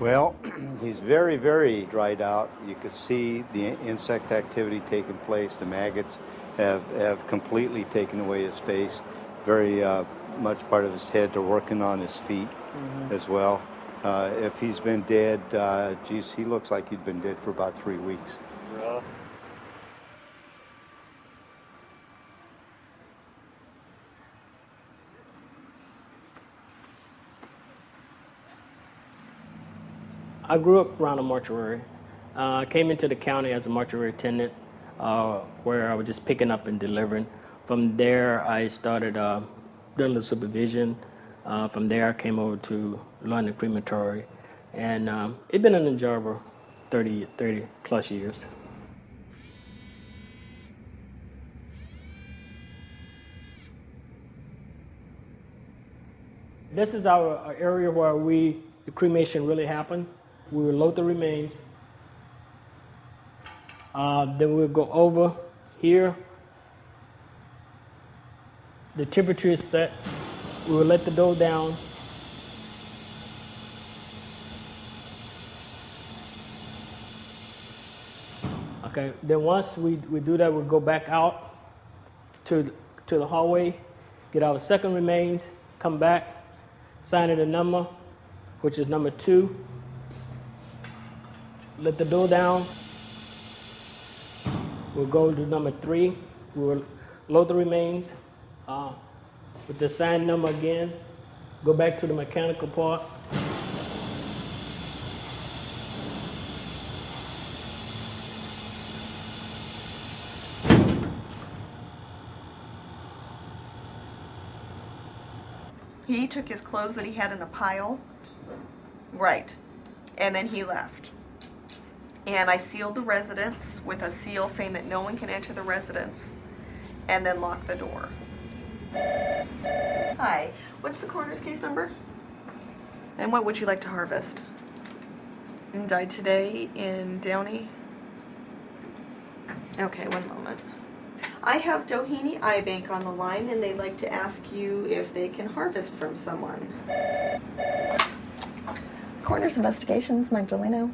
Well, he's very, very dried out. You could see the insect activity taking place. The maggots have completely taken away his face. Very much part of his head. They're working on his feet as well. If he's been dead, geez, he looks like he'd been dead for about 3 weeks. Yeah. I grew up around a mortuary. I came into the county as a mortuary attendant, where I was just picking up and delivering. From there, I started doing the supervision. From there, I came over to London Crematory, and it's been an enjoyable 30 plus years. This is our area where the cremation really happened. We will load the remains. Then we'll go over here. The temperature is set. We will let the dough down. Okay, then once we do that, we'll go back out to the hallway, get our second remains, come back, sign it a number, which is number 2. Let the dough down. We'll go to number 3. We will load the remains with the signed number again. Go back to the mechanical part. He took his clothes that he had in a pile. Right. And then he left. And I sealed the residence with a seal saying that no one can enter the residence, and then locked the door. Hi, what's the coroner's case number? And what would you like to harvest? And died today in Downey? Okay, one moment. I have Doheny Eye Bank on the line, and they'd like to ask you if they can harvest from someone. Coroner's Investigations, Magdaleno.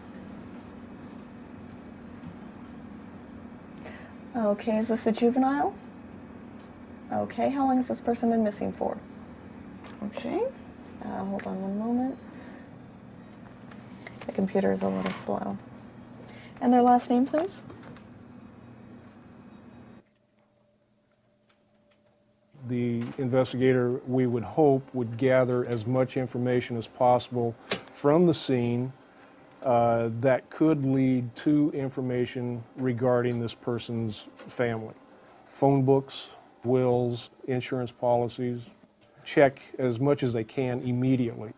Okay, is this a juvenile? Okay, how long has this person been missing for? Okay, hold on one moment. The computer is a little slow. And their last name, please? The investigator, we would hope, would gather as much information as possible from the scene that could lead to information regarding this person's family. Phone books, wills, insurance policies, check as much as they can immediately.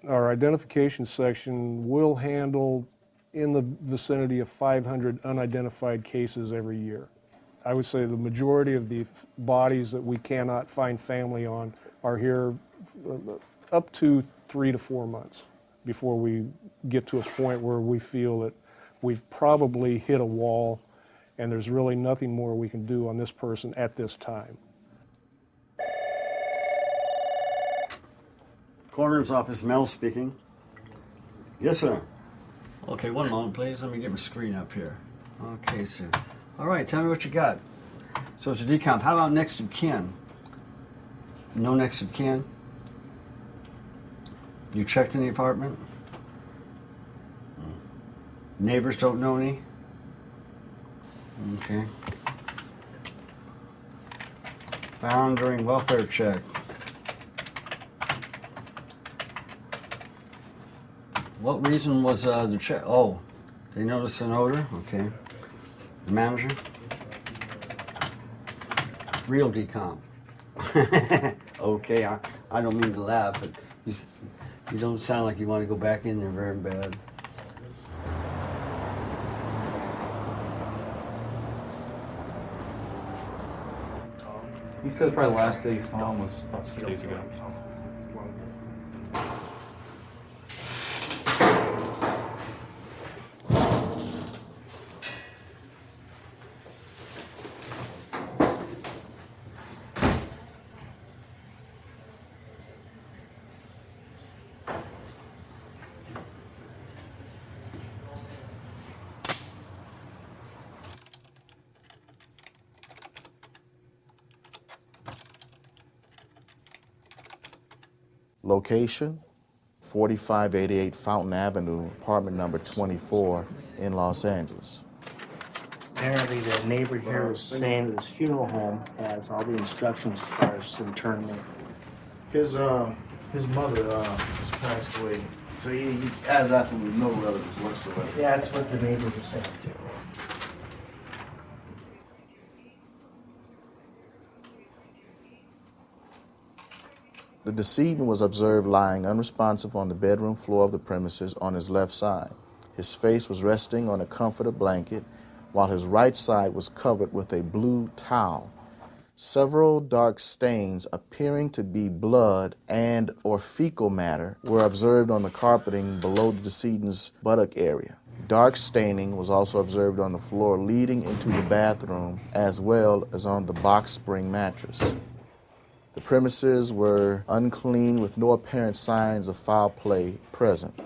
Our identification section will handle in the vicinity of 500 unidentified cases every year. I would say the majority of the bodies that we cannot find family on are here up to 3 to 4 months before we get to a point where we feel that we've probably hit a wall and there's really nothing more we can do on this person at this time. Coroner's office, Mel speaking. Yes, sir. Okay, one moment, please. Let me get my screen up here. Okay, sir. All right, tell me what you got. So it's a decomp. How about next of kin? No next of kin? You checked in the apartment? Neighbors don't know any? Okay. Found during welfare check. What reason was the check? Oh, they noticed an odor? Okay. The manager? Real decomp. Okay, I don't mean to laugh, but you don't sound like you want to go back in there very bad. He said probably the last day he saw him was about 6 days ago. Location, 4588 Fountain Avenue, apartment number 24 in Los Angeles. Apparently, the neighbor here was saying that his funeral home has all the instructions as far as internment. His mother just passed away, so he has absolutely no relatives whatsoever. Yeah, that's what the neighbor was saying too. The decedent was observed lying unresponsive on the bedroom floor of the premises on his left side. His face was resting on a comforter blanket, while his right side was covered with a blue towel. Several dark stains appearing to be blood and or fecal matter were observed on the carpeting below the decedent's buttock area. Dark staining was also observed on the floor leading into the bathroom, as well as on the box spring mattress. The premises were unclean with no apparent signs of foul play present.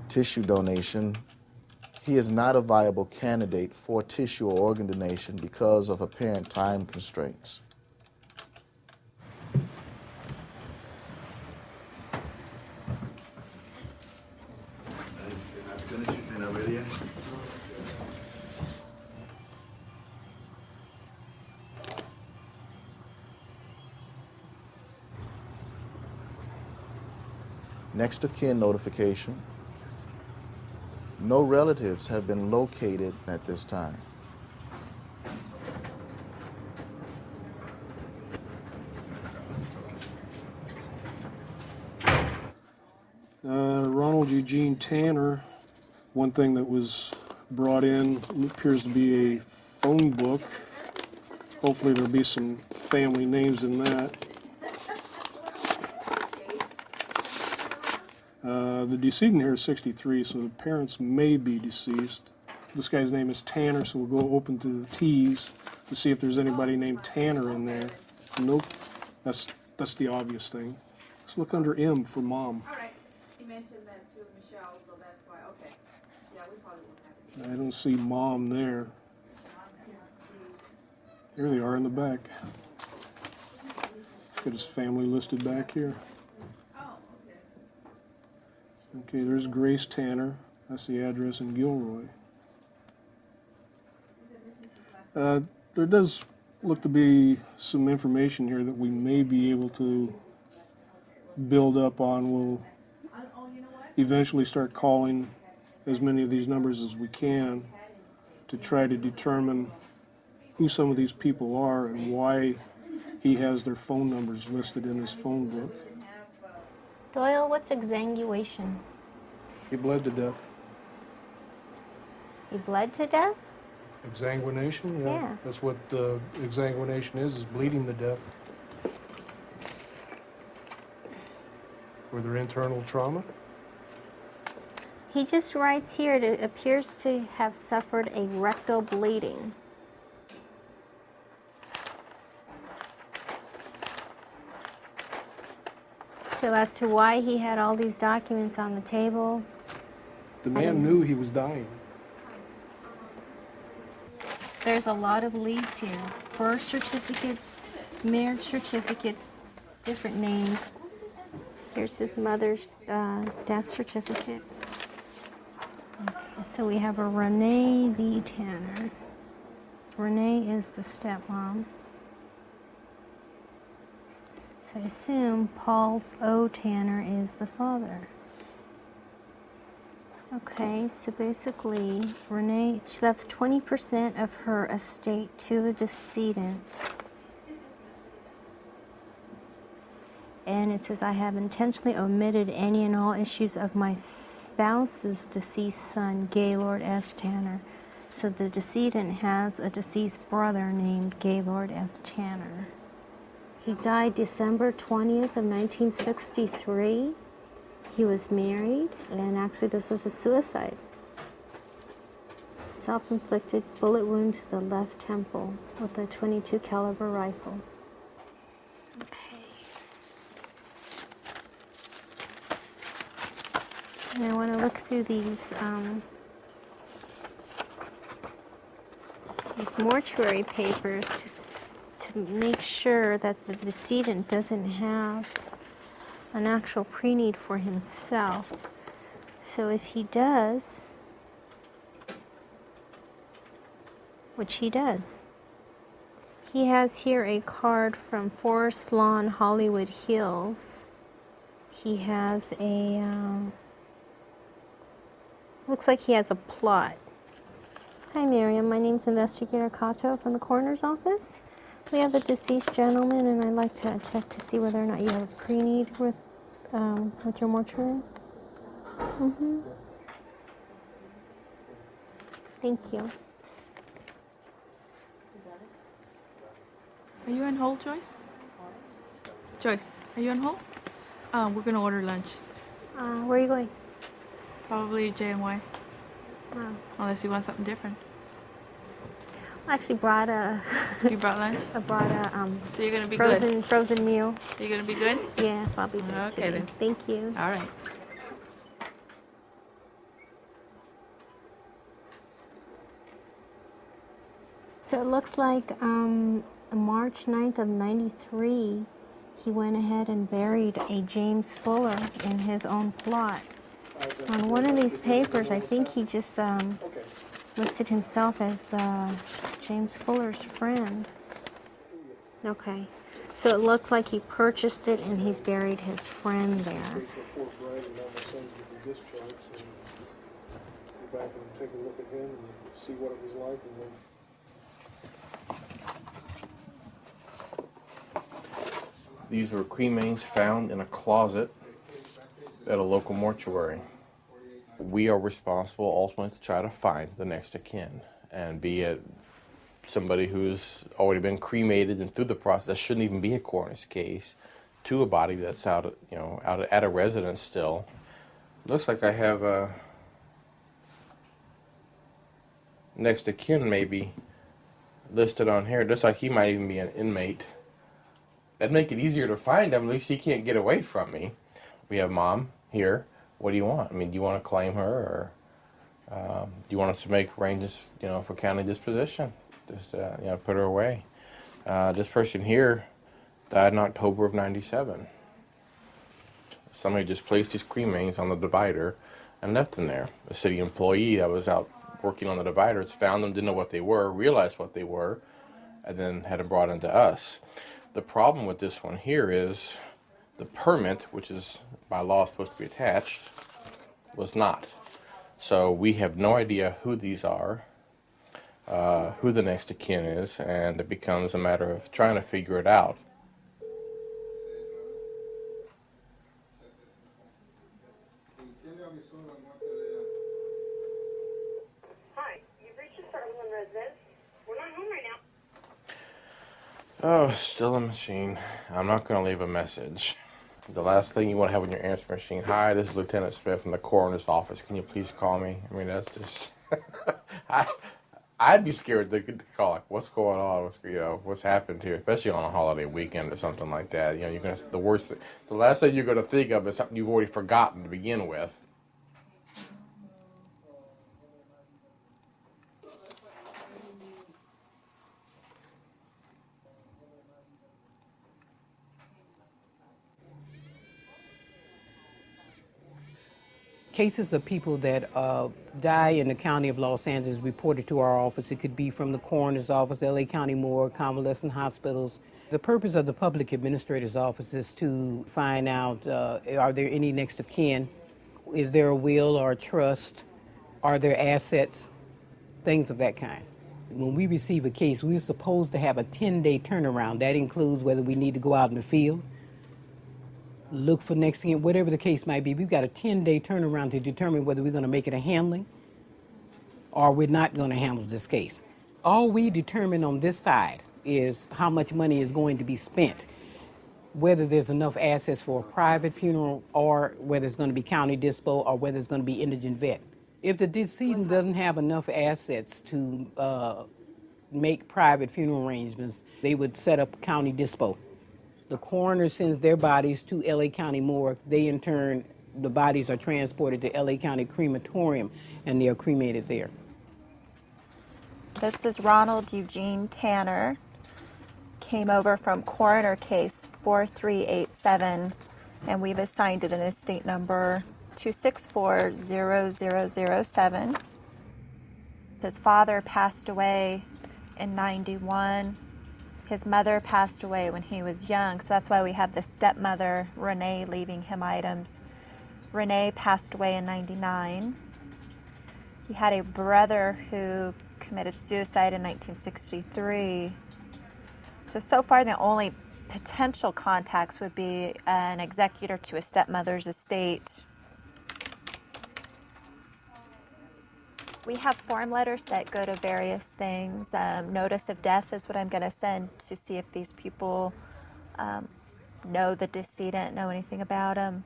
Tissue donation. He is not a viable candidate for tissue or organ donation because of apparent time constraints. Next of kin notification. No relatives have been located at this time. Ronald Eugene Tanner, one thing that was brought in appears to be a phone book. Hopefully there'll be some family names in that. The decedent here is 63, so the parents may be deceased. This guy's name is Tanner, so we'll go open to the T's to see if there's anybody named Tanner in there. Nope, that's the obvious thing. Let's look under M for mom. All right. He mentioned that to Michelle, so that's why. Okay. Yeah, we probably won't have it. I don't see mom there. Here they are in the back. Let's get his family listed back here. Okay, there's Grace Tanner. That's the address in Gilroy. There does look to be some information here that we may be able to build up on. We'll eventually start calling as many of these numbers as we can to try to determine who some of these people are and why he has their phone numbers listed in his phone book. Doyle, what's exsanguation? He bled to death. He bled to death? Exsanguination? Yeah. That's what exsanguination is bleeding to death. Were there internal trauma? He just writes here it appears to have suffered a rectal bleeding. So as to why he had all these documents on the table, The man knew he was dying. there's a lot of leads here. Birth certificates, marriage certificates, different names. Here's his mother's death certificate. Okay, so we have a Renee V. Tanner. Renee is the stepmom. So So I assume Paul O. Tanner is the father. Okay, so basically, Renee, she left 20% of her estate to the decedent. And it says, I have intentionally omitted any and all issues of my spouse's deceased son, Gaylord S. Tanner. So the decedent has a deceased brother named Gaylord S. Tanner. He died December 20th of 1963. He was married, and actually this was a suicide. Self-inflicted bullet wound to the left temple with a .22 caliber rifle. Okay. And I want to look through these mortuary papers to make sure that the decedent doesn't have an actual pre-need for himself. So if he does, which he does, he has here a card from Forest Lawn, Hollywood Hills. He has a, looks like he has a plot. Hi Miriam, my name is Investigator Kato from the coroner's office. We have a deceased gentleman, and I'd like to check to see whether or not you have a pre-need with your mortuary. Thank you. Are you on hold, Joyce? Joyce, are you on hold? We're gonna order lunch. Where are you going? Probably J&Y, Oh. unless you want something different. I actually brought a. You brought lunch? I brought a So you're gonna be good? frozen meal. You're gonna be good? Yes, I'll be good Okay today. then. Thank you. All right. So it looks like March 9th of '93, he went ahead and buried a James Fuller in his own plot. On one of these papers, I think he just listed himself as James Fuller's friend. Okay, so it looks like he purchased it and he's buried his friend there. Go back and take a look at him and see what it was like, and then these were cremains found in a closet at a local mortuary. We are responsible ultimately to try to find the next of kin, and be it somebody who's already been cremated and through the process, that shouldn't even be a coroner's case, to a body that's out at a residence still. Looks like I have a next of kin maybe listed on here. It looks like he might even be an inmate. That'd make it easier to find him. At least he can't get away from me. We have Mom here. What do you want? I mean, do you want to claim her, or do you want us to make arrangements, for county disposition? Just, put her away. This person here died in October of '97. Somebody just placed his cremains on the divider and left them there. A city employee that was out working on the dividers found them, didn't know what they were, realized what they were, and then had them brought into us. The problem with this one here is the permit, which is by law supposed to be attached, was not. So we have no idea who these are, who the next of kin is, and it becomes a matter of trying to figure it out. Hi, you've reached the Sutherland residence. We're not home right now. Oh, still a machine. I'm not going to leave a message. The last thing you want to have on your answer machine: hi, this is Lieutenant Smith from the coroner's office. Can you please call me? I mean, that's just... I'd be scared to call, like, what's going on? What's happened here? Especially on a holiday weekend or something like that. You're going to... The last thing you're going to think of is something you've already forgotten to begin with. Cases of people that die in the county of Los Angeles reported to our office. It could be from the coroner's office, LA County Morgue, convalescent hospitals. The purpose of the public administrator's office is to find out, are there any next of kin? Is there a will or a trust? Are there assets? Things of that kind. When we receive a case, we're supposed to have a 10-day turnaround. That includes whether we need to go out in the field, look for next of kin, whatever the case might be. We've got a 10-day turnaround to determine whether we're going to make it a handling or we're not going to handle this case. All we determine on this side is how much money is going to be spent, whether there's enough assets for a private funeral or whether it's going to be county dispo or whether it's going to be indigent vet. If the decedent doesn't have enough assets to make private funeral arrangements, they would set up county dispo. The coroner sends their bodies to LA County Morgue. They, in turn, the bodies are transported to LA County Crematorium, and they are cremated there. This is Ronald Eugene Tanner. Came over from coroner case 4387, and we've assigned it an estate number 2640007. His father passed away in 91. His mother passed away when he was young, so that's why we have the stepmother, Renee, leaving him items. Renee passed away in 99. He had a brother who committed suicide in 1963. So far the only potential contacts would be an executor to a stepmother's estate. We have form letters that go to various things. Notice of death is what I'm going to send to see if these people know the decedent, know anything about him.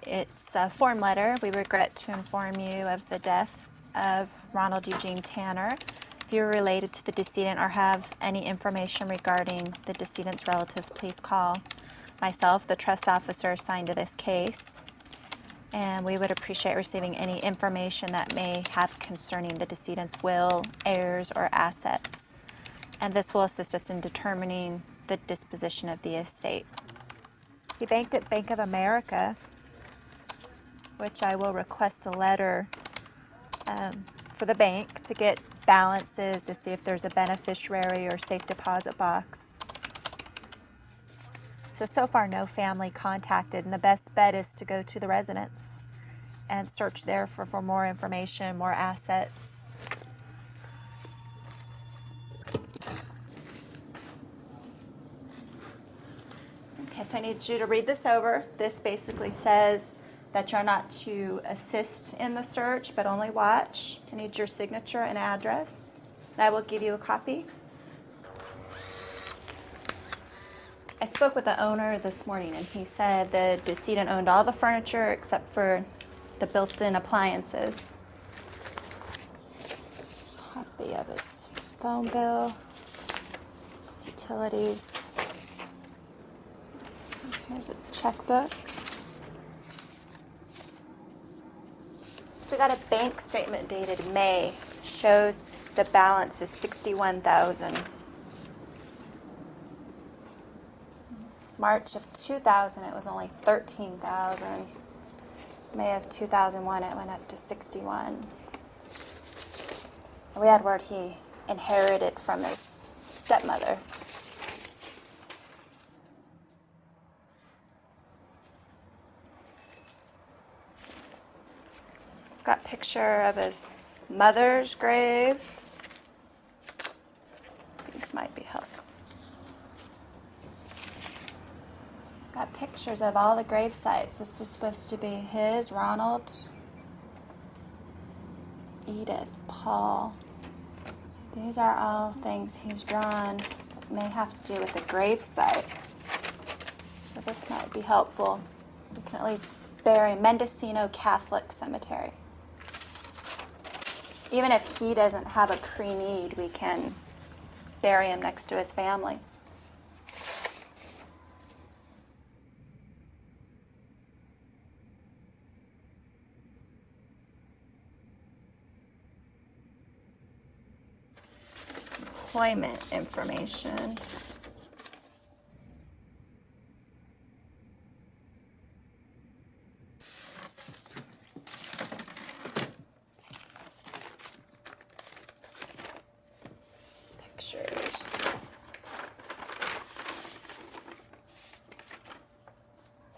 It's a form letter. We regret to inform you of the death of Ronald Eugene Tanner. If you're related to the decedent or have any information regarding the decedent's relatives, please call myself, the trust officer assigned to this case. And we would appreciate receiving any information that may have concerning the decedent's will, heirs, or assets. And this will assist us in determining the disposition of the estate. He banked at Bank of America, which I will request a letter for the bank to get balances, to see if there's a beneficiary or safe deposit box. So far no family contacted, and the best bet is to go to the residence and search there for more information, more assets. Okay, so I need you to read this over. This basically says that you're not to assist in the search, but only watch. I need your signature and address, and I will give you a copy. I spoke with the owner this morning, and he said the decedent owned all the furniture except for the built-in appliances. Copy of his phone bill, his utilities. So here's a checkbook. So we got a bank statement dated May. Shows the balance is $61,000. March of 2000, it was only $13,000. May of 2001, it went up to 61. We had word he inherited from his stepmother. It's got a picture of his mother's grave. These might be helpful. Got pictures of all the grave sites. This is supposed to be his, Ronald, Edith, Paul. So these are all things he's drawn that may have to do with the grave site. So this might be helpful. We can at least bury Mendocino Catholic Cemetery. Even if he doesn't have a pre-need, we can bury him next to his family. Employment information. Pictures.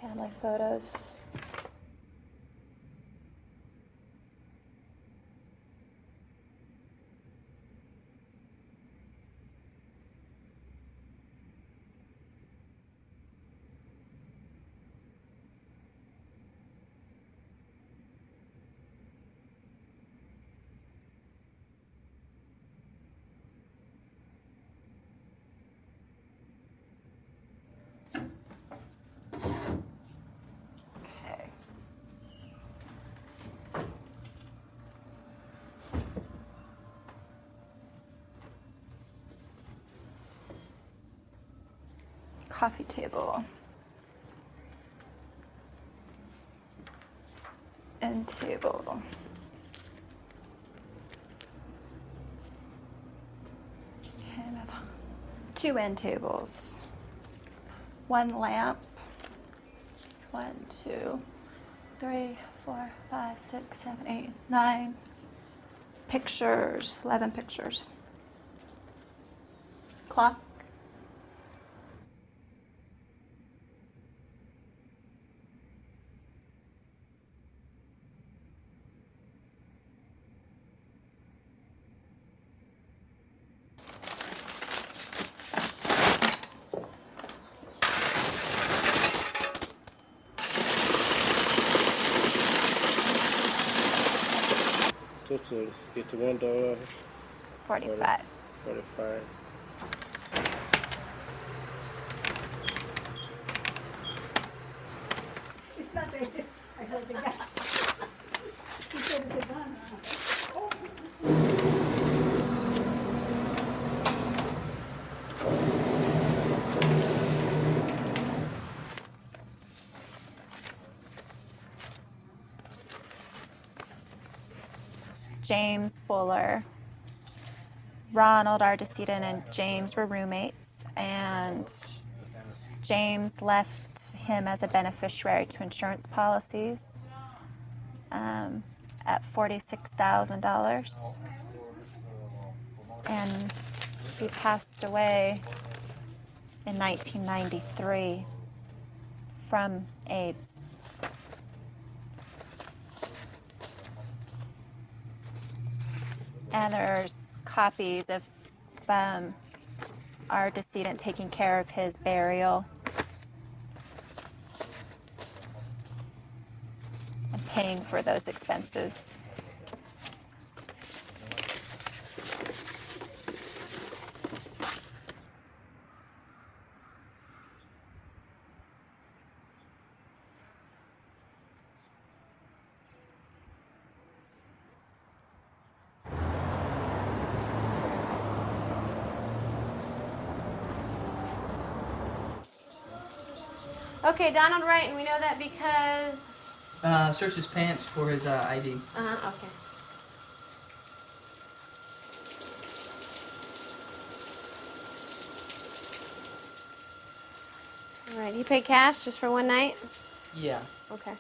Family photos. Okay. Coffee table. End table. Okay, move on. 2 end tables. 1 lamp. 1, 2, 3, 4, 5, 6, 7, 8, 9 pictures. 11 pictures. Clock. Total get to $1. 45. 45. It's not that I heard the guy. He said it's a gun. James Fuller. Ronald, our decedent, and James were roommates, and James left him as a beneficiary to insurance policies at $46,000. And he passed away in 1993 from AIDS. And there's copies of our decedent taking care of his burial and paying for those expenses. Okay, Donald Wright, and we know that because... Search his pants for his ID. Okay. All right, you pay cash just for one night? Yeah. Okay.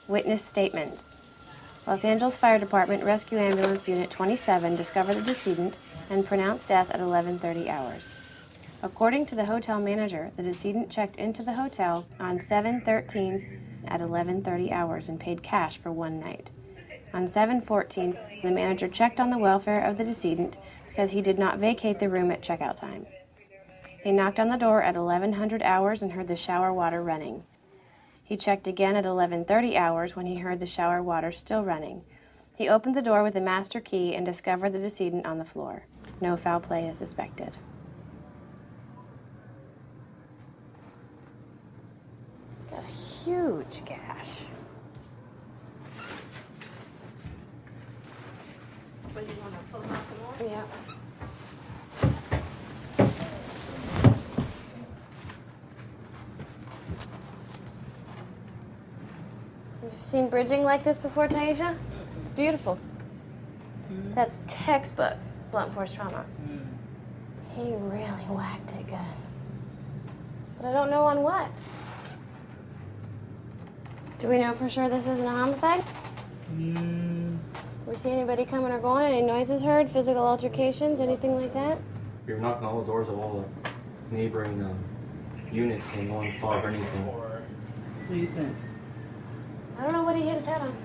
Witness statements. Los Angeles Fire Department Rescue Ambulance Unit 27 discovered the decedent and pronounced death at 11:30 hours. According to the hotel manager, the decedent checked into the hotel on 7/13 at 11:30 hours and paid cash for one night. On 7/14, the manager checked on the welfare of the decedent because he did not vacate the room at checkout time. He knocked on the door at 1100 hours and heard the shower water running. He checked again at 11:30 hours when he heard the shower water still running. He opened the door with the master key and discovered the decedent on the floor. No foul play is suspected. It's got a huge gash. But you want to pull them out some more? Yeah. You've seen bridging like this before, Taisha? It's beautiful. That's textbook blunt force trauma. He really whacked it good. But I don't know on what. Do we know for sure this isn't a homicide? We see anybody coming or going? Any noises heard? Physical altercations? Anything like that? We were knocking on all the doors of all the neighboring units and no one saw or anything. What do you think? I don't know what he hit his head on.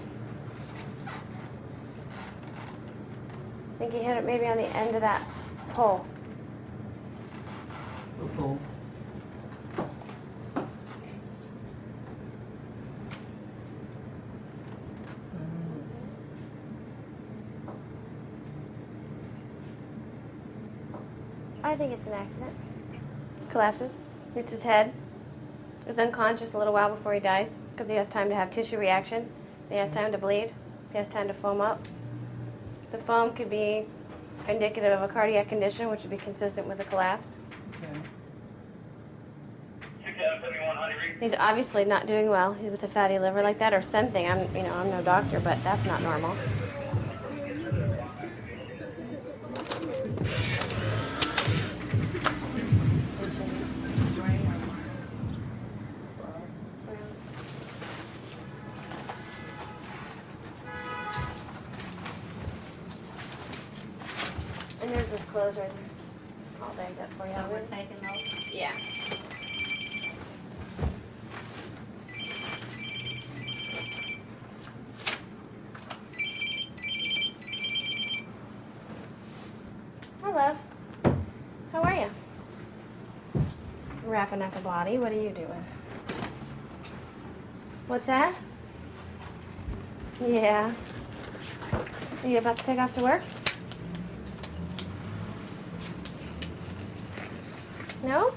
I think he hit it maybe on the end of that pole. The pole. I think it's an accident. Collapses, hits his head, is unconscious a little while before he dies because he has time to have tissue reaction. He has time to bleed. He has time to foam up. The foam could be indicative of a cardiac condition, which would be consistent with a collapse. He's obviously not doing well. He's with a fatty liver like that or something. I'm no doctor, but that's not normal. And there's his clothes right there, all bagged up for you. So we're taking those? Yeah. Hi, love. How are you? Wrapping up a body. What are you doing? What's that? Yeah. Are you about to take off to work? No?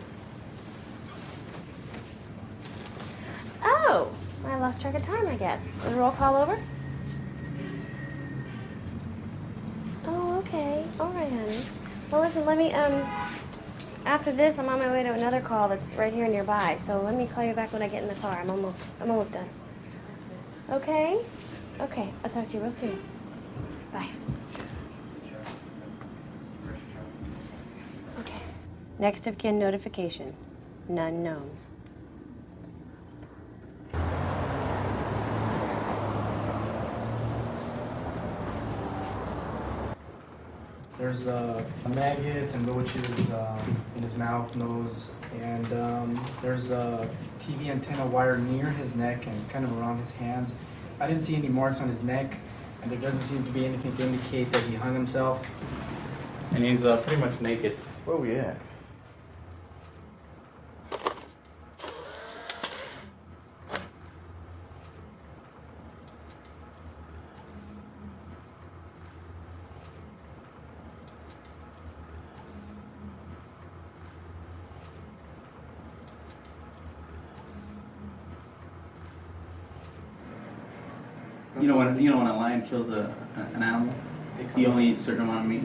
Oh, I lost track of time, I guess. Is the roll call over? Oh, okay. All right, honey. Well, listen, let me, after this, I'm on my way to another call that's right here nearby, so let me call you back when I get in the car. I'm almost done. Okay? Okay, I'll talk to you real soon. Bye. Okay. Next of kin notification. None known. There's maggots and roaches in his mouth, nose, and there's a TV antenna wire near his neck and kind of around his hands. I didn't see any marks on his neck, and there doesn't seem to be anything to indicate that he hung himself. And he's pretty much naked. Where we at? You know when a lion kills an animal, he only eats a certain amount of meat,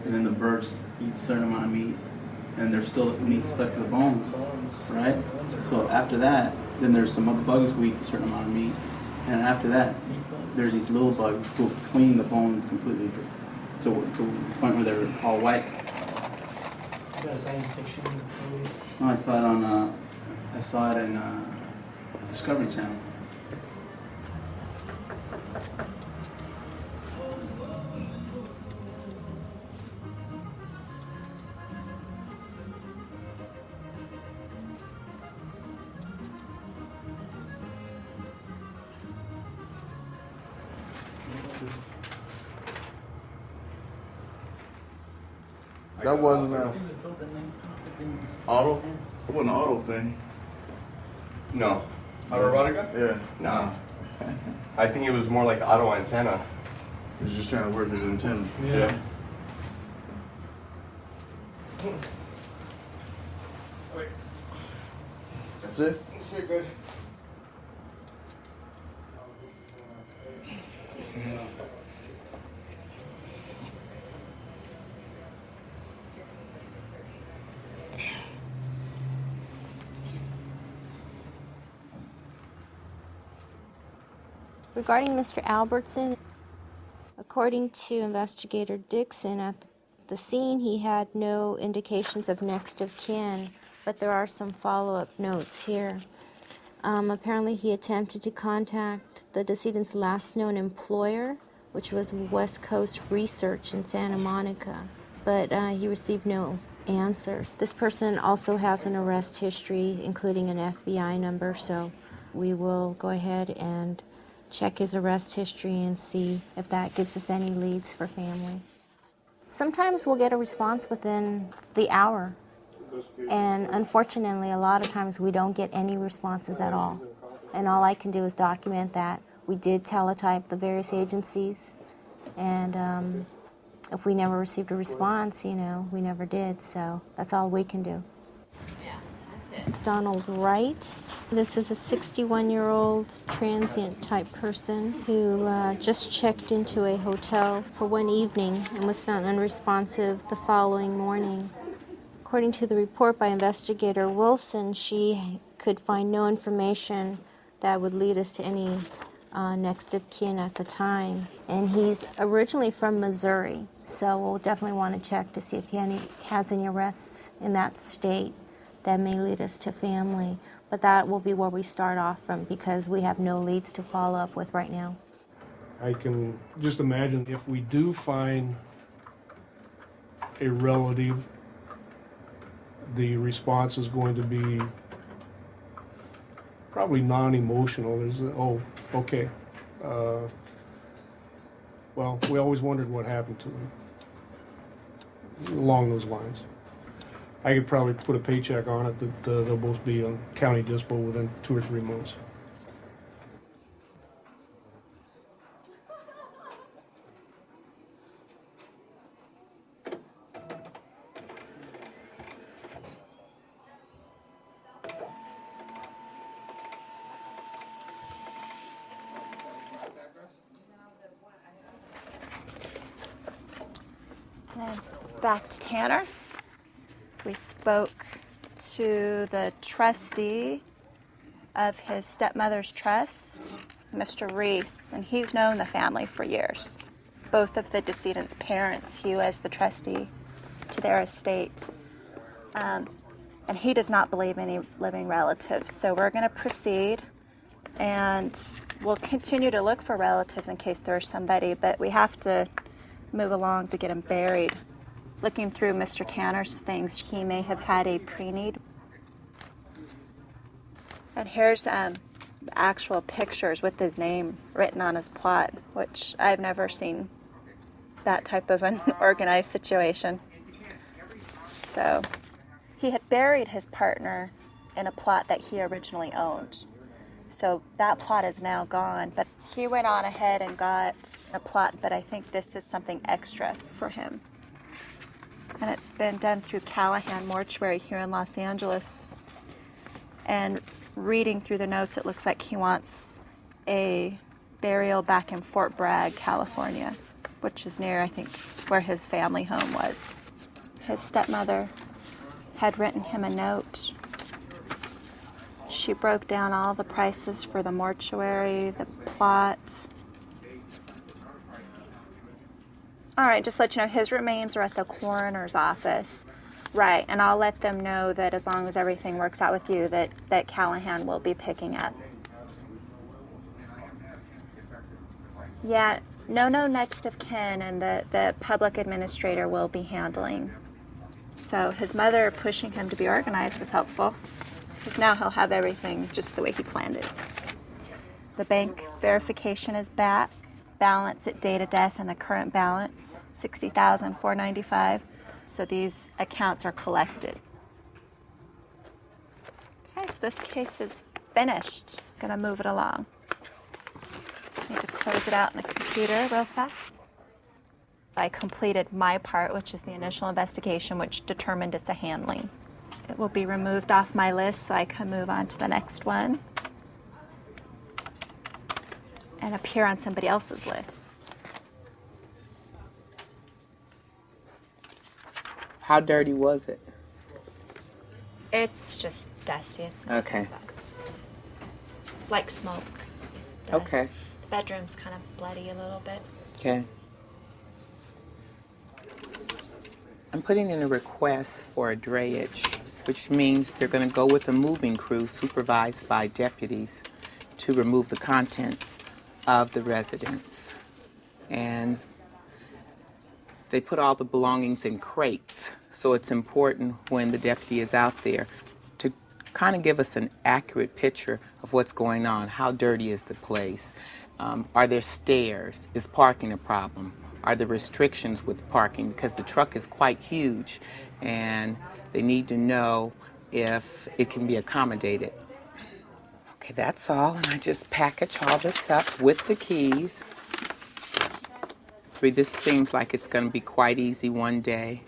and then the birds eat a certain amount of meat, and there's still meat stuck to the bones, right? So after that, then there's some other bugs who eat a certain amount of meat, and after that, there's these little bugs who clean the bones completely to the point where they're all white. Is that a science fiction movie? No, I saw it in Discovery Channel. That wasn't a auto. It wasn't an auto thing. No. Autoerotica? Yeah. No. I think it was more like auto antenna. He was just trying to work his antenna. Yeah. That's it? That's it, good. Regarding Mr. Albertson, according to investigator Dixon, at the scene he had no indications of next of kin, but there are some follow-up notes here. Apparently he attempted to contact the decedent's last known employer, which was West Coast Research in Santa Monica, but he received no answer. This person also has an arrest history, including an FBI number, so we will go ahead and check his arrest history and see if that gives us any leads for family. Sometimes we'll get a response within the hour, and unfortunately, a lot of times we don't get any responses at all. And all I can do is document that. We did teletype the various agencies, and if we never received a response, we never did, so that's all we can do. Donald Wright. This is a 61-year-old transient type person who just checked into a hotel for one evening and was found unresponsive the following morning. According to the report by investigator Wilson, she could find no information that would lead us to any next of kin at the time. And he's originally from Missouri, so we'll definitely want to check to see if he has any arrests in that state that may lead us to family. But that will be where we start off from because we have no leads to follow up with right now. I can just imagine if we do find a relative, the response is going to be probably non-emotional. There's oh, okay. Well, we always wondered what happened to him. Along those lines. I could probably put a paycheck on it that they'll both be on county dispo within 2 or 3 months. And then back to Tanner. We spoke to the trustee of his stepmother's trust, Mr. Reese, and he's known the family for years. Both of the decedent's parents, he was the trustee to their estate. And he does not believe any living relatives. So we're going to proceed, and we'll continue to look for relatives in case there's somebody, but we have to move along to get him buried. Looking through Mr. Tanner's things, he may have had a pre-need. And here's actual pictures with his name written on his plot, which I've never seen that type of an organized situation. So he had buried his partner in a plot that he originally owned. So that plot is now gone, but he went on ahead and got a plot, but I think this is something extra for him. And it's been done through Callahan Mortuary here in Los Angeles. And reading through the notes, it looks like he wants a burial back in Fort Bragg, California, which is near, I think, where his family home was. His stepmother had written him a note. She broke down all the prices for the mortuary, the plot. All right, just let you know, his remains are at the coroner's office. Right, and I'll let them know that as long as everything works out with you, that Callahan will be picking up. Yeah, no next of kin, and the public administrator will be handling. So his mother pushing him to be organized was helpful, because now he'll have everything just the way he planned it. The bank verification is back. Balance at date of death and the current balance, $60,495. So these accounts are collected. Okay, so this case is finished. Gonna move it along. Need to close it out in the computer real fast. I completed my part, which is the initial investigation, which determined it's a handling. It will be removed off my list so I can move on to the next one and appear on somebody else's list. How dirty was it? It's just dusty. It's not Okay. bad. Like smoke. Dust. Okay. The bedroom's kind of bloody a little bit. Okay. I'm putting in a request for a drayage, which means they're going to go with a moving crew supervised by deputies to remove the contents of the residence. And They put all the belongings in crates, so it's important when the deputy is out there to kind of give us an accurate picture of what's going on. How dirty is the place? Are there stairs? Is parking a problem? Are there restrictions with parking? Because the truck is quite huge, and they need to know if it can be accommodated. Okay, that's all, and I just package all this up with the keys. This seems like it's going to be quite easy one day.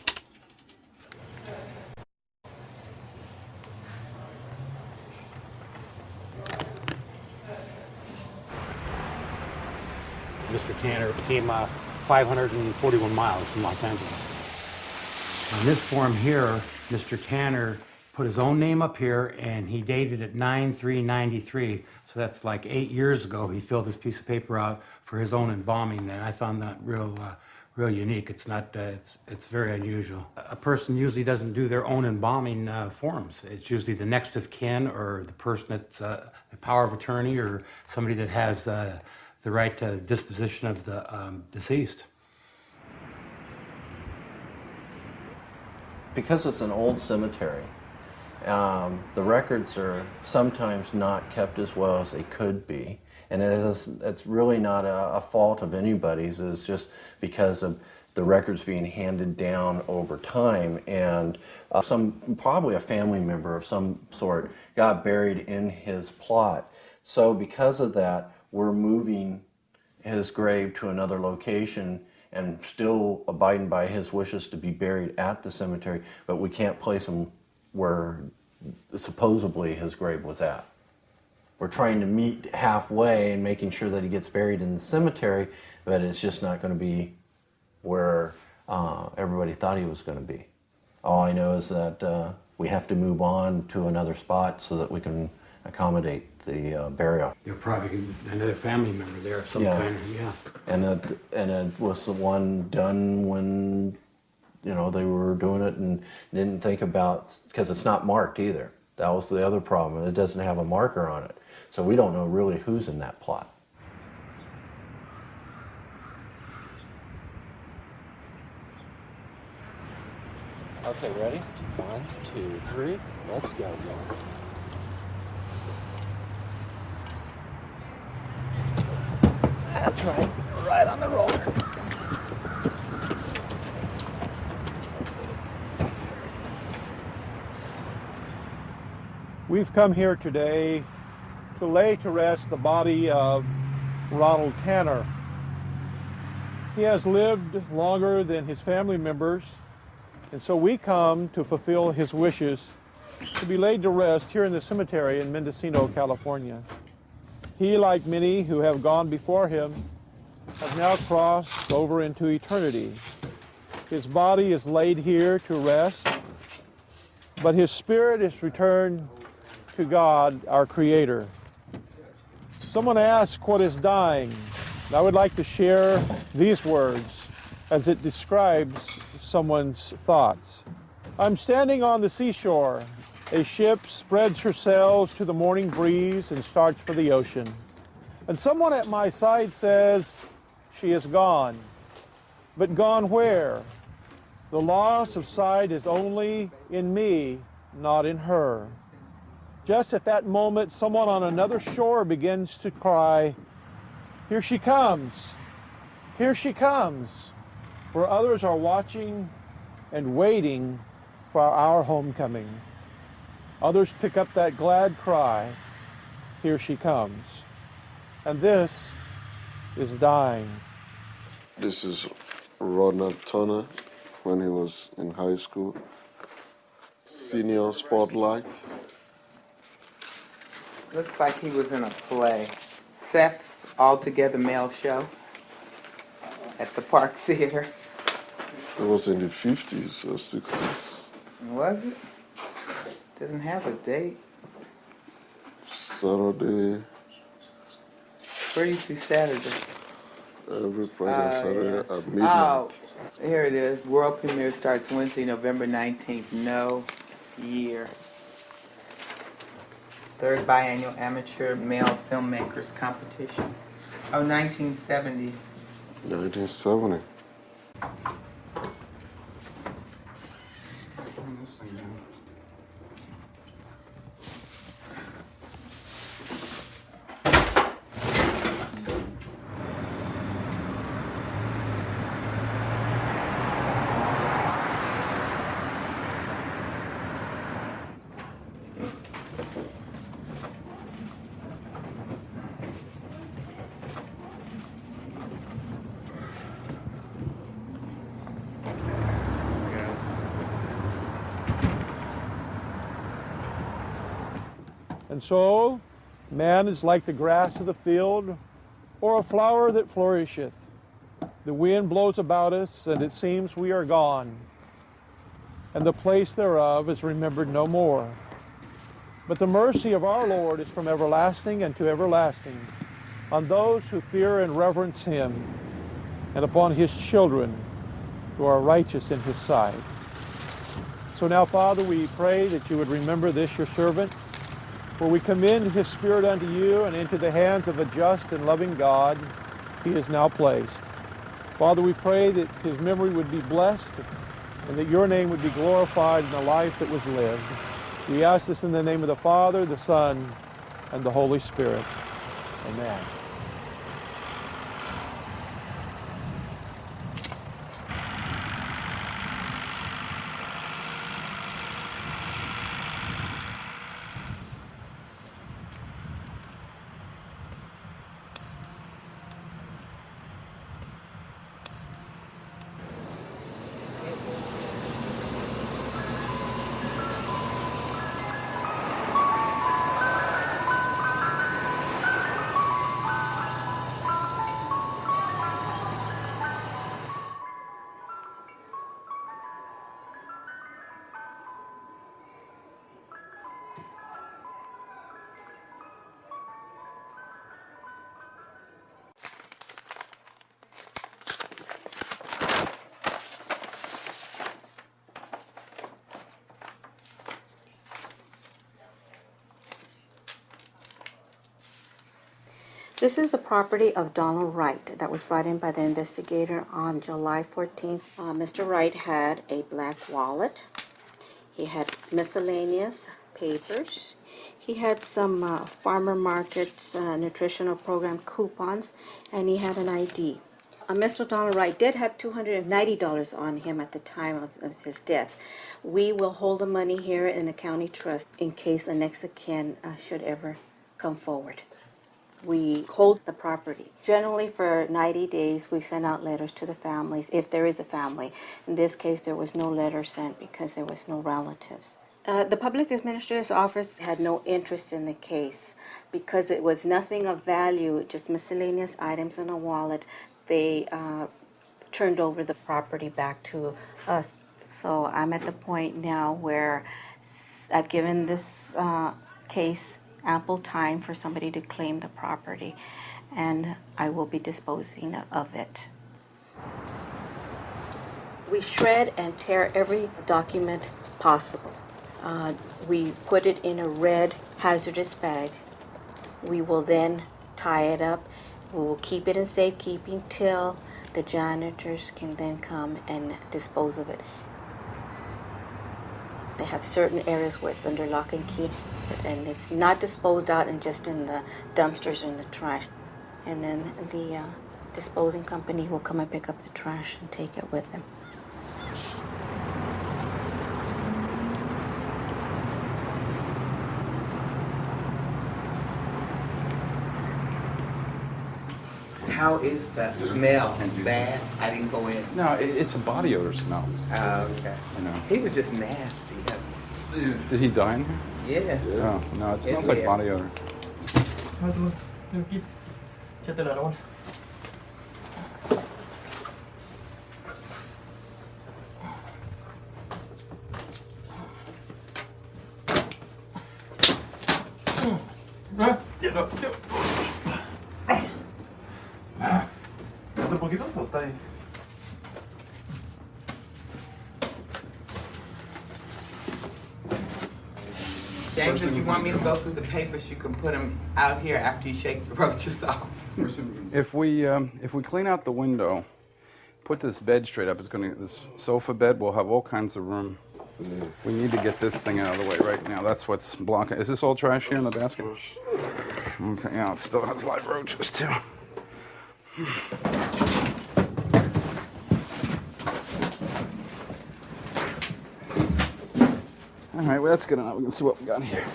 Mr. Tanner came 541 miles from Los Angeles. On this form here, Mr. Tanner put his own name up here, and he dated it 9/3/93. So that's like 8 years ago. He filled this piece of paper out for his own embalming, and I found that real unique. It's not. It's very unusual. A person usually doesn't do their own embalming forms. It's usually the next of kin or the person that's the power of attorney or somebody that has the right to disposition of the deceased. Because it's an old cemetery, the records are sometimes not kept as well as they could be. And it's really not a fault of anybody's. It's just because of the records being handed down over time. And probably a family member of some sort got buried in his plot. So because of that, we're moving his grave to another location and still abiding by his wishes to be buried at the cemetery, but we can't place him where supposedly his grave was at. We're trying to meet halfway and making sure that he gets buried in the cemetery, but it's just not going to be where everybody thought he was going to be. All I know is that we have to move on to another spot so that we can accommodate the burial. You're probably another family member there of some kind. Yeah. And it was the one done when they were doing it and didn't think about, because it's not marked either. That was the other problem. It doesn't have a marker on it, so we don't know really who's in that plot. Okay, ready? 1, 2, 3. Let's go, y'all. That's right. Right on the roller. We've come here today to lay to rest the body of Ronald Tanner. He has lived longer than his family members, and so we come to fulfill his wishes to be laid to rest here in the cemetery in Mendocino, California. He, like many who have gone before him, has now crossed over into eternity. His body is laid here to rest, but his spirit is returned to God, our Creator. Someone asked, what is dying? And I would like to share these words as it describes someone's thoughts. I'm standing on the seashore. A ship spreads her sails to the morning breeze and starts for the ocean. And someone at my side says, she is gone. But gone where? The loss of sight is only in me, not in her. Just at that moment, someone on another shore begins to cry, here she comes, here she comes. For others are watching and waiting for our homecoming. Others pick up that glad cry, here she comes. And this is dying. This is Ronald Turner when he was in high school. Senior Spotlight. Looks like he was in a play. Seth's All-Together Male Show at the Park Theater. It was in the 50s or 60s. Was it? Doesn't have a date. Saturday. Where do you see Saturday? Every Friday, Saturday at midnight. Oh, here it is. World premiere starts Wednesday, November 19th. No year. Third biannual amateur male filmmakers competition. Oh, 1970. 1970. And so, man is like the grass of the field, or a flower that flourisheth. The wind blows about us, and it seems we are gone, and the place thereof is remembered no more. But the mercy of our Lord is from everlasting and to everlasting, on those who fear and reverence him, and upon his children who are righteous in his sight. So now, Father, we pray that you would remember this, your servant, for we commend his spirit unto you and into the hands of a just and loving God he is now placed. Father, we pray that his memory would be blessed and that your name would be glorified in the life that was lived. We ask this in the name of the Father, the Son, and the Holy Spirit. Amen. This is the property of Donald Wright that was brought in by the investigator on July 14th. Mr. Wright had a black wallet. He had miscellaneous papers. He had some farmer markets nutritional program coupons, and he had an ID. Mr. Donald Wright did have $290 on him at the time of his death. We will hold the money here in the county trust in case a next of kin should ever come forward. We hold the property. Generally, for 90 days, we send out letters to the families, if there is a family. In this case, there was no letter sent because there was no relatives. The Public Administrator's Office had no interest in the case because it was nothing of value, just miscellaneous items in a wallet. They turned over the property back to us. So I'm at the point now where I've given this case ample time for somebody to claim the property, and I will be disposing of it. We shred and tear every document possible. We put it in a red hazardous bag. We will then tie it up. We will keep it in safekeeping till the janitors can then come and dispose of it. They have certain areas where it's under lock and key, and it's not disposed out and just in the dumpsters and the trash. And then the disposing company will come and pick up the trash and take it with them. How is the smell? Bad? I didn't go in. No, it's a body odor smell. Oh, okay. You know. He was just nasty. Did he die in here? Yeah. Oh, no, it smells like body odor. ¿Un poquito o está ahí? James, if you want me to go through the papers, you can put them out here after you shake the roaches off. If we clean out the window, put this bed straight up, this sofa bed will have all kinds of room We need to get this thing out of the way right now. That's what's blocking. Is this all trash here in the basket? Okay, yeah, it still has live roaches too. All right, well, that's good enough. We can see what we got here.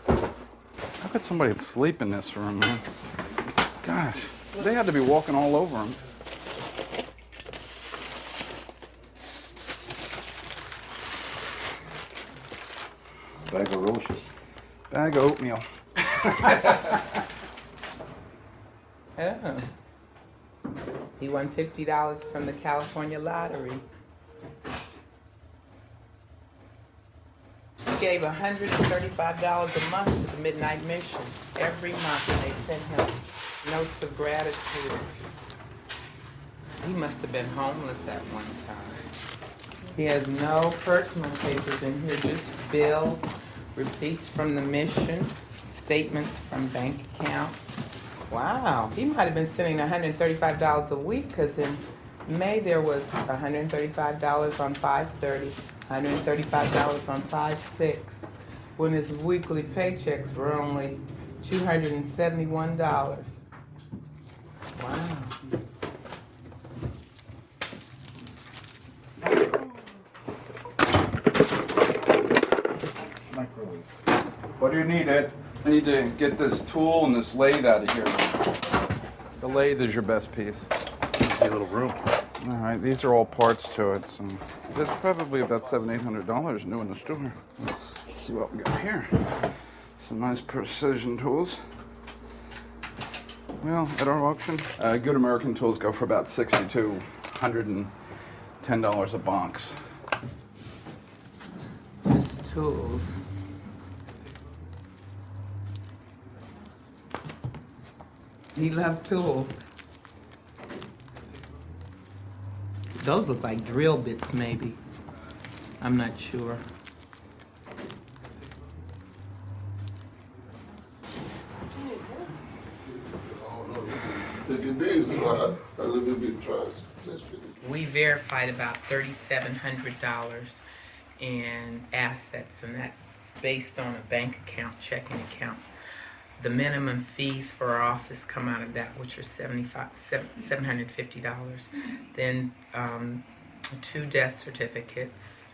How could somebody sleep in this room, man? Gosh, they had to be walking all over them. Bag of roaches. Bag of oatmeal. Oh. He won $50 from the California lottery. He gave $135 a month to the Midnight Mission. Every month, and they sent him notes of gratitude. He must have been homeless at one time. He has no personal papers in here, just bills, receipts from the mission, statements from bank accounts. Wow, he might have been sending $135 a week, because in May there was $135 on 5/30, $135 on 5/6, when his weekly paychecks were only $271. Wow. What do you need, Ed? I need to get this tool and this lathe out of here. The lathe is your best piece. A little room. All right, these are all parts to it. So that's probably about $700-800 new in the store. Let's see what we got here. Some nice precision tools. Well, at our auction, good American tools go for about $60 to $110 a box. Just tools. He loved tools. Those look like drill bits, maybe. I'm not sure. Take it easy, a little bit trust. We verified about $3,700 in assets, and that's based on a bank account, checking account. The minimum fees for our office come out of that, which are $750. Then 2 death certificates,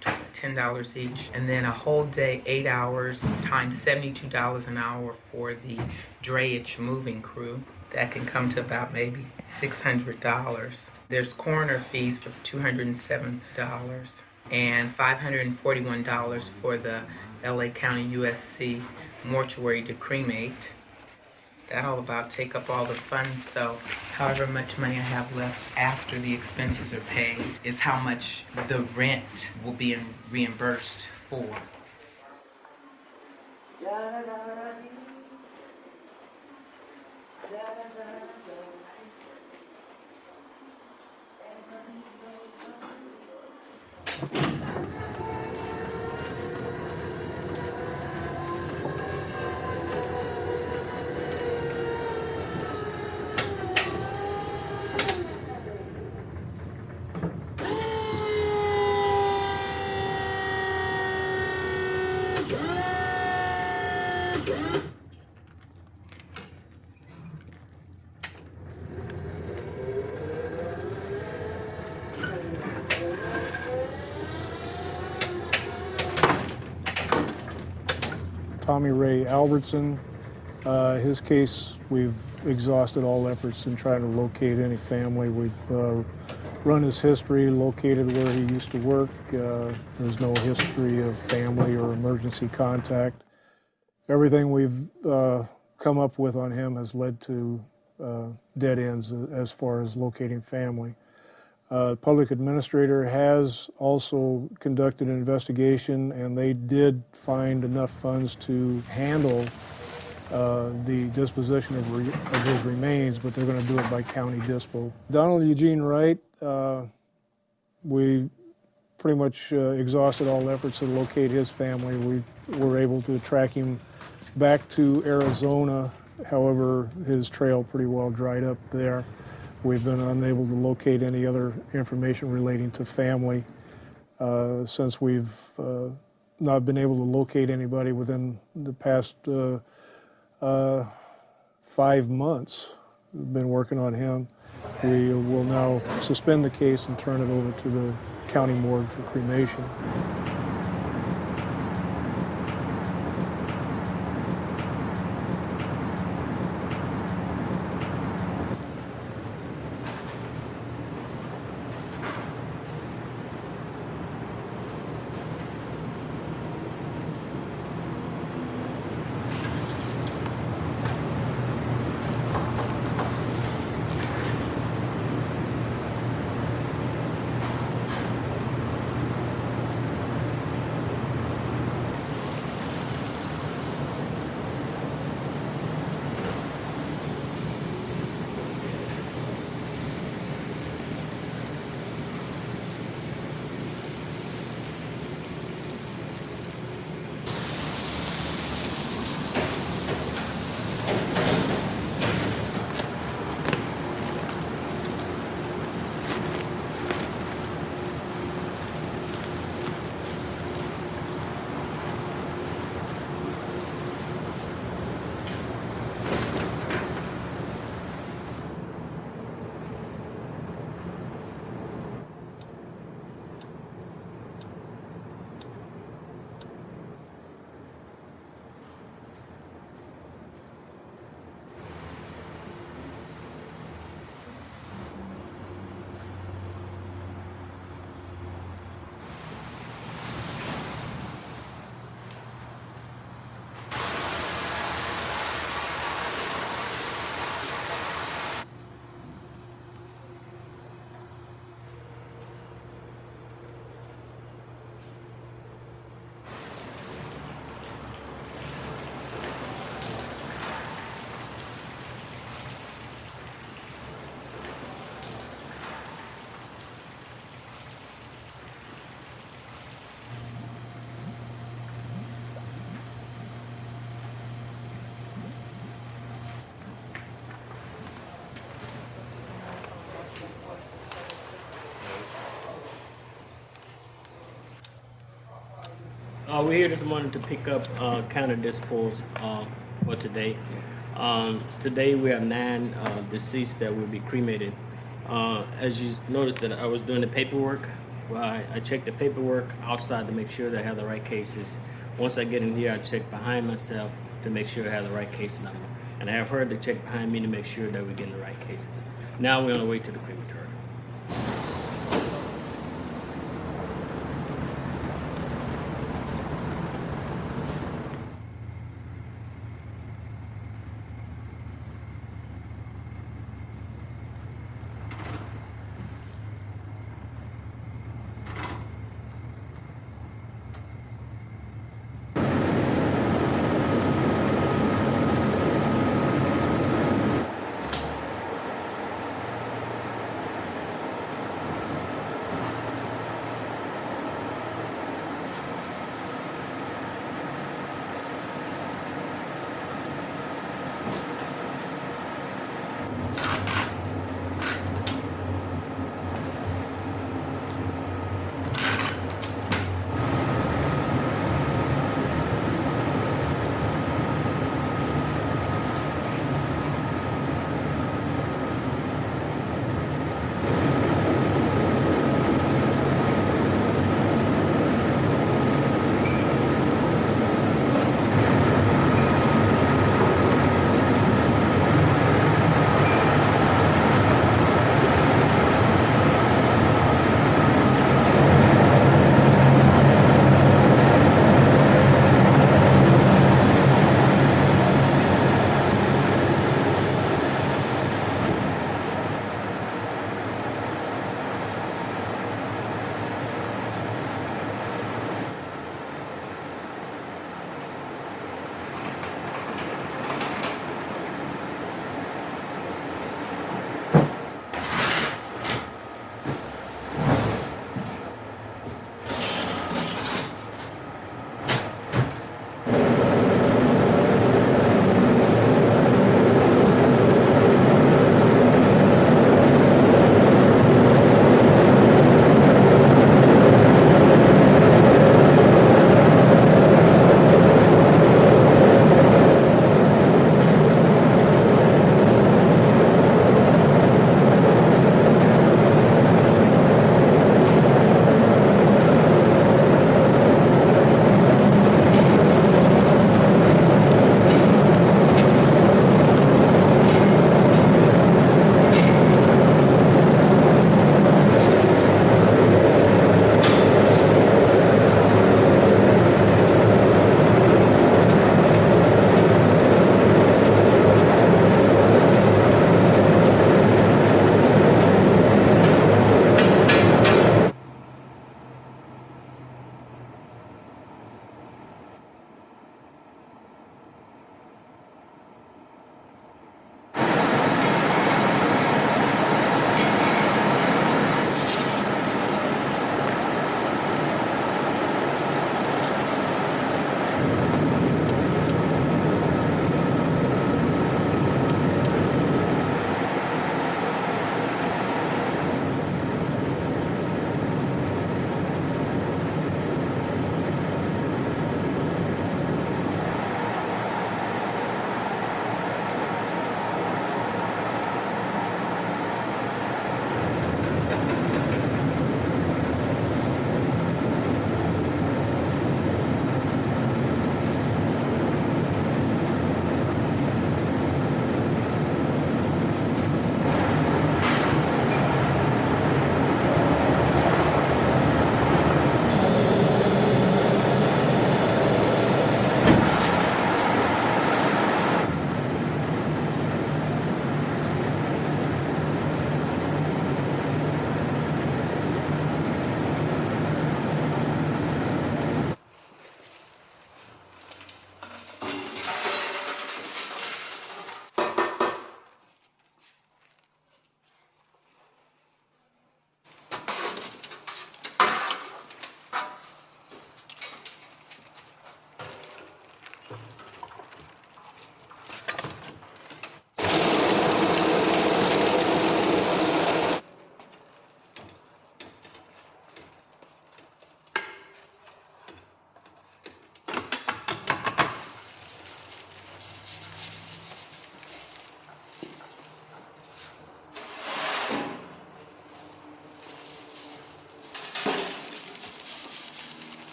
$10 each, and then a whole day, 8 hours, times $72 an hour for the drayage moving crew. That can come to about maybe $600. There's coroner fees for $207 and $541 for the LA County USC mortuary to cremate. That'll about take up all the funds, so however much money I have left after the expenses are paid is how much the rent will be reimbursed for. Tommy Ray Albertson. His case, we've exhausted all efforts in trying to locate any family. We've run his history, located where he used to work. There's no history of family or emergency contact. Everything we've come up with on him has led to dead ends as far as locating family. Public administrator has also conducted an investigation, and they did find enough funds to handle the disposition of his remains, but they're going to do it by county dispo. Donald Eugene Wright, we pretty much exhausted all efforts to locate his family. We were able to track him back to Arizona. However, his trail pretty well dried up there. We've been unable to locate any other information relating to family. since we've not been able to locate anybody within the past 5 months. We've been working on him. We will now suspend the case and turn it over to the county morgue for cremation. We're here this morning to pick up counter dispos for today. Today we have 9 deceased that will be cremated. As you noticed that I was doing the paperwork, I checked the paperwork outside to make sure that I have the right cases. Once I get in here, I check behind myself to make sure I have the right case number. And I have heard to check behind me to make sure that we're getting the right cases. Now we're on the way to the crematory.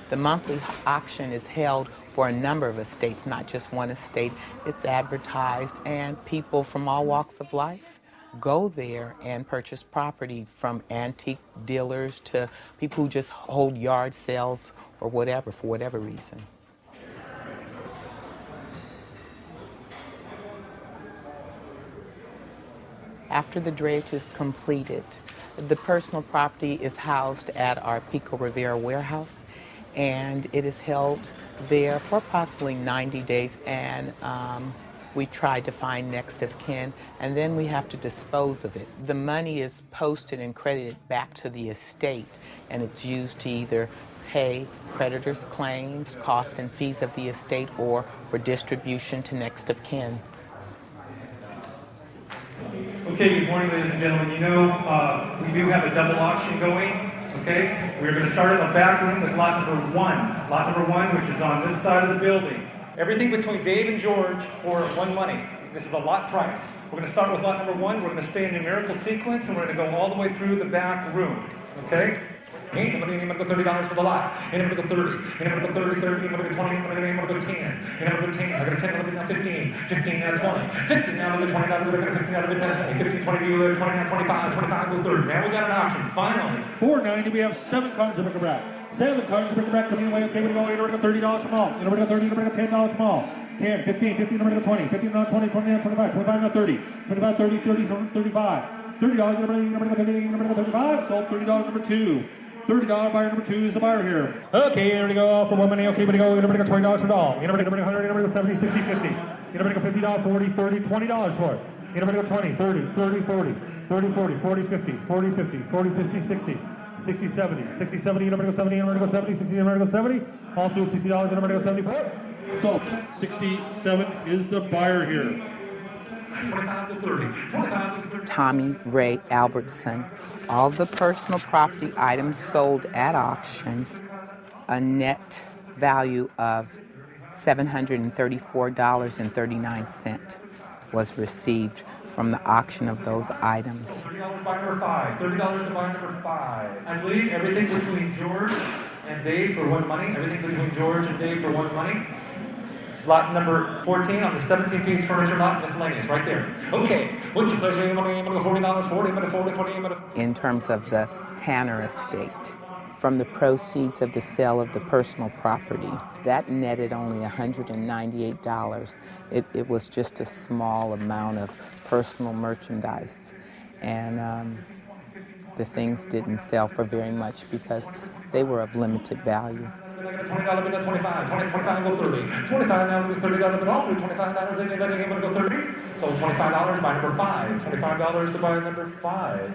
The monthly auction is held for a number of estates, not just one estate. It's advertised, and people from all walks of life go there and purchase property, from antique dealers to people who just hold yard sales or whatever, for whatever reason. After the drayage is completed, the personal property is housed at our Pico Rivera warehouse, and it is held there for approximately 90 days, and we try to find next of kin, and then we have to dispose of it. The money is posted and credited back to the estate, and it's used to either pay creditors' claims, costs and fees of the estate, or for distribution to next of kin. Okay, good morning, ladies and gentlemen. You know, we do have a double auction going, okay? We're going to start in the back room with lot number one. Lot number one, which is on this side of the building. Everything between Dave and George for one money. This is a lot price. We're going to start with lot number one. We're going to stay in numerical sequence, and we're going to go all the way through the back room, okay? Hey, I'm going to go $30 for the lot. And I'm going to go 30. And I'm going to go 30, 30. I'm going to go 20. I'm going to go 10. And I'm going to go 10. I'm going to 10. I'm going to go 15. 15 now 20. 15 now to 20. Now to 15 now to 20. 15, 20 to 20 now 25. 25 to 30. Now we got an auction. Finally. $4.90. We have 7 cards to bring back. 7 cards to bring back. Coming away. Okay, we're going to go $30 from all. And we're going to go 30. We're going to go $10 from all. 10, 15, 15, we're going to go 20. 15 now 20. 20 now 25. 25 now 30. 25, 30, 30, 35. $30. You're going to go 30. You're going to go 35. Sold $30 number 2. $30 buyer number 2 is the buyer here. Okay, here we go for 1 money. Okay, we're going to go $20 for all. You're going to go 100. You're going to go 70, 60, 50. You're going to go $50, 40, 30, $20 for it. You're going to go 20, 30, 30, 40, 30, 40, 40, 50, 40, 50, 40, 50, 60. 60, 70, 60, 70, you're going to go 70, you're going to go 70, 60, you're going to go 70. All through $60, you're going to go 74. So 67 is the buyer here. 25 to 30, 25 to 30. Tommy Ray Albertson. All the personal property items sold at auction, a net value of $734.39 was received from the auction of those items. $30 buy number 5. $30 to buy number 5. I believe everything between George and Dave for one money. Everything between George and Dave for one money. Lot number 14 on the 17-piece furniture lot, miscellaneous, right there. Okay, what's your pleasure? I'm going to go $40, 40, I'm going to 40, 40, I'm going to... In terms of the Tanner estate, from the proceeds of the sale of the personal property, that netted only $198. It was just a small amount of personal merchandise, and the things didn't sell for very much because they were of limited value. $20 bid at 25, 20, 25 go 30, 25 now to $30 bid all through $25. Anybody able to go 30? So $25 buy number 5, $25 to buy number 5.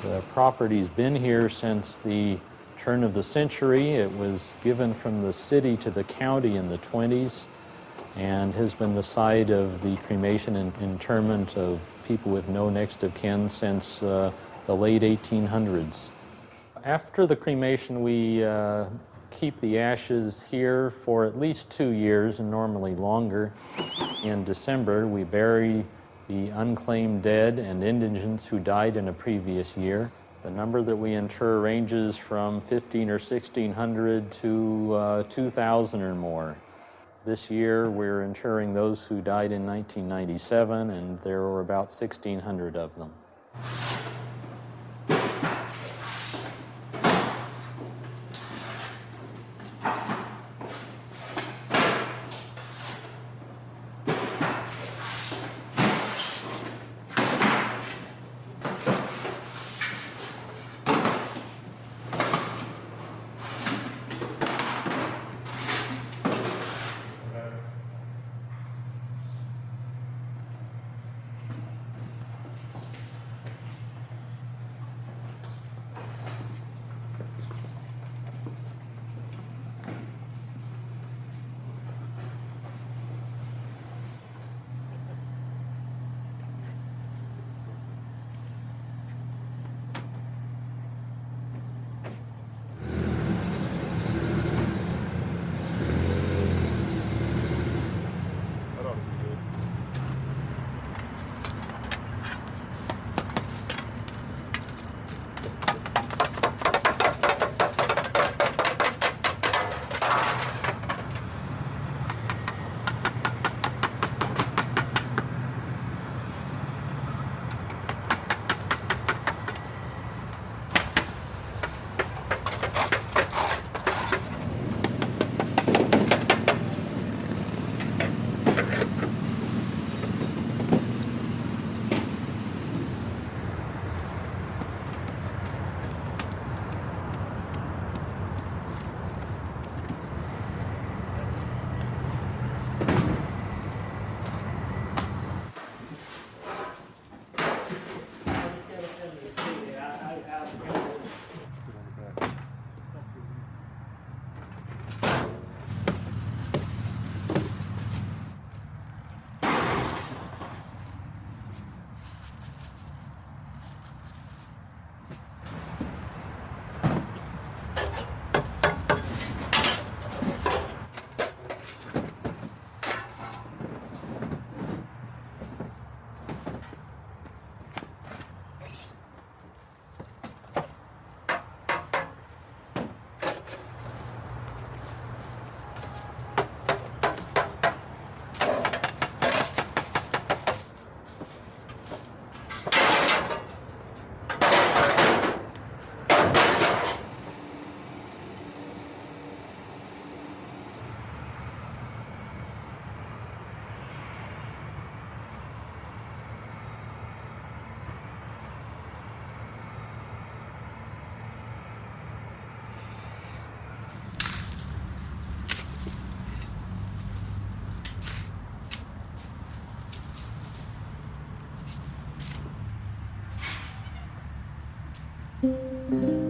The property's been here since the turn of the century. It was given from the city to the county in the 20s and has been the site of the cremation and interment of people with no next of kin since the late 1800s. After the cremation, we keep the ashes here for at least 2 years and normally longer. In December, we bury the unclaimed dead and indigents who died in a previous year. The number that we inter ranges from 1,500 or 1,600 to 2,000 or more. This year we're interring those who died in 1997, and there were about 1,600 of them. you.